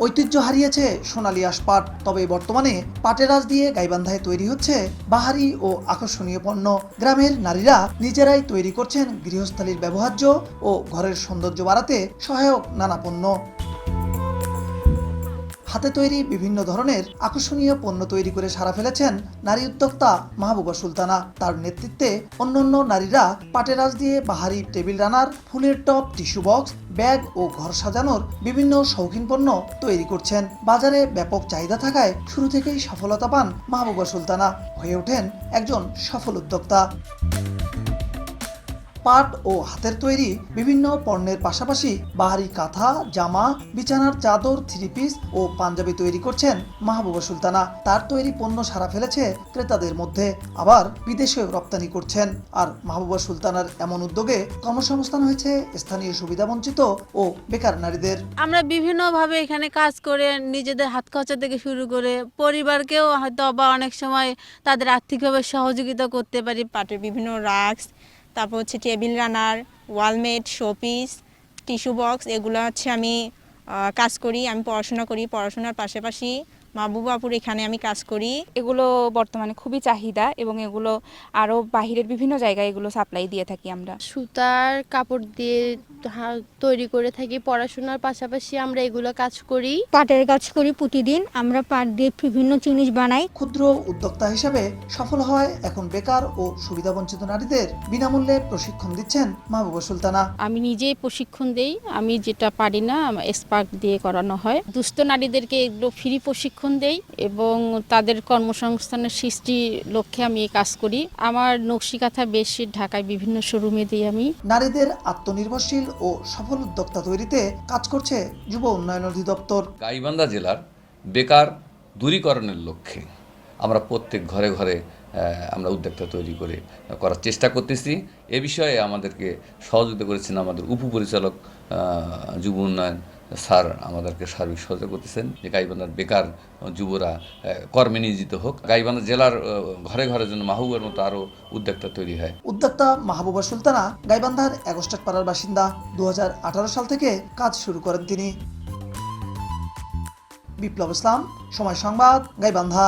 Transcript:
ঐতিহ্য হারিয়েছে সোনালী আঁশ পাট, তবে বর্তমানে পাটের আঁশ দিয়ে গাইবান্ধায় তৈরি হচ্ছে বাহারি ও আকর্ষণীয় পণ্য। গ্রামের নারীরা নিজেরাই তৈরি করছেন গৃহস্থালির ব্যবহার্য ও ঘরের সৌন্দর্য বাড়াতে সহায়ক নানা পণ্য। হাতে তৈরি বিভিন্ন ধরনের আকর্ষণীয় পণ্য তৈরি করে সাড়া ফেলেছেন নারী উদ্যোক্তা মাহবুবা সুলতানা। তার নেতৃত্বে অন্যান্য নারীরা পাটের আঁশ দিয়ে বাহারি টেবিল রানার, ফুলের টব, টিস্যু বক্স, ব্যাগ ও ঘর সাজানোর বিভিন্ন শৌখিন পণ্য তৈরি করছেন। বাজারে ব্যাপক চাহিদা থাকায় শুরু থেকেই সফলতা পান মাহবুবা সুলতানা, হয়ে ওঠেন একজন সফল উদ্যোক্তা। পাট ও হাতের তৈরি বিভিন্ন পণ্যের পাশাপাশি বাহারি কাঁথা, জামা, বিছানার চাদর, থ্রি পিস ও পাঞ্জাবি তৈরি করছেন মাহবুবা সুলতানা। তার তৈরি পণ্য সাড়া ফেলেছে ক্রেতাদের মধ্যে, আবার বিদেশেও রপ্তানি করছেন। আর মাহবুবা সুলতানার এমন উদ্যোগে কর্মসংস্থান হয়েছে স্থানীয় সুবিধাবঞ্চিত ও বেকার নারীদের। আমরা বিভিন্নভাবে এখানে কাজ করে নিজেদের হাত খরচা থেকে শুরু করে পরিবারকেও হয়তো বা অনেক সময় তাদের আর্থিকভাবে সহযোগিতা করতে পারি। পাটের বিভিন্ন রাক্স, তারপর হচ্ছে table runner, wall mat, showpiece, tissue box, এগুলো হচ্ছে আমি কাজ করি। আমি পড়াশোনা করি, পড়াশোনার পাশাপাশি মাহবুবাপুর এখানে আমি কাজ করি। এগুলো বর্তমানে খুবই চাহিদা এবং এগুলো আরও বাহিরের বিভিন্ন জায়গায় এগুলো সাপ্লাই দিয়ে থাকি আমরা। সুতার কাপড় দিয়ে তৈরি করে থাকি। পড়াশোনার পাশাপাশি আমরা এগুলো কাজ করি। পাটের কাজ করি প্রতিদিন। আমরা পাট দিয়ে বিভিন্ন জিনিস বানাই। ক্ষুদ্র উদ্যোক্তা হিসেবে সফল হয় এখন বেকার ও সুবিধাবঞ্চিত নারীদের বিনামূল্যে প্রশিক্ষণ দিচ্ছেন মাহবুবা সুলতানা। আমি নিজেই প্রশিক্ষণ দেই, আমি যেটা পারি না এক্সপার্ট দিয়ে করানো হয়। দুস্থ নারীদেরকে এগুলো ফ্রি প্রশিক্ষণ দেই এবং তাদের কর্মসংস্থানের সৃষ্টি লক্ষ্যে আমি এই কাজ করি। আমার নকশি কাঁথা বেশি ঢাকায় বিভিন্ন শোরুমে দিই আমি। নারীদের আত্মনির্ভরশীল ও সফল উদ্যোক্তা তৈরিতে কাজ করছে যুব উন্নয়ন অধিদপ্তর। গাইবান্ধা জেলার বেকার দূরীকরণের লক্ষ্যে আমরা প্রত্যেক ঘরে ঘরে আমরা উদ্যোক্তা তৈরি করার চেষ্টা করতেছি। এ বিষয়ে আমাদেরকে সহযোগিতা করেছেন আমাদের উপপরিচালক যুব উন্নয়ন স্যার, আমাদেরকে সার্বিক সহযোগিতা করতেছেন যে গাইবান্ধার বেকার যুবরা কর্মে নিয়োজিত হোক। গাইবান্ধা জেলার ঘরে ঘরে যেন মাহবুবার মতো আরও উদ্যোক্তা তৈরি হয়। উদ্যোক্তা মাহবুবা সুলতানা গাইবান্ধার এগস্টাট পাড়ার বাসিন্দা। 2018 সাল থেকে কাজ শুরু করেন তিনি। বিপ্লব ইসলাম, সময় সংবাদ, গাইবান্ধা।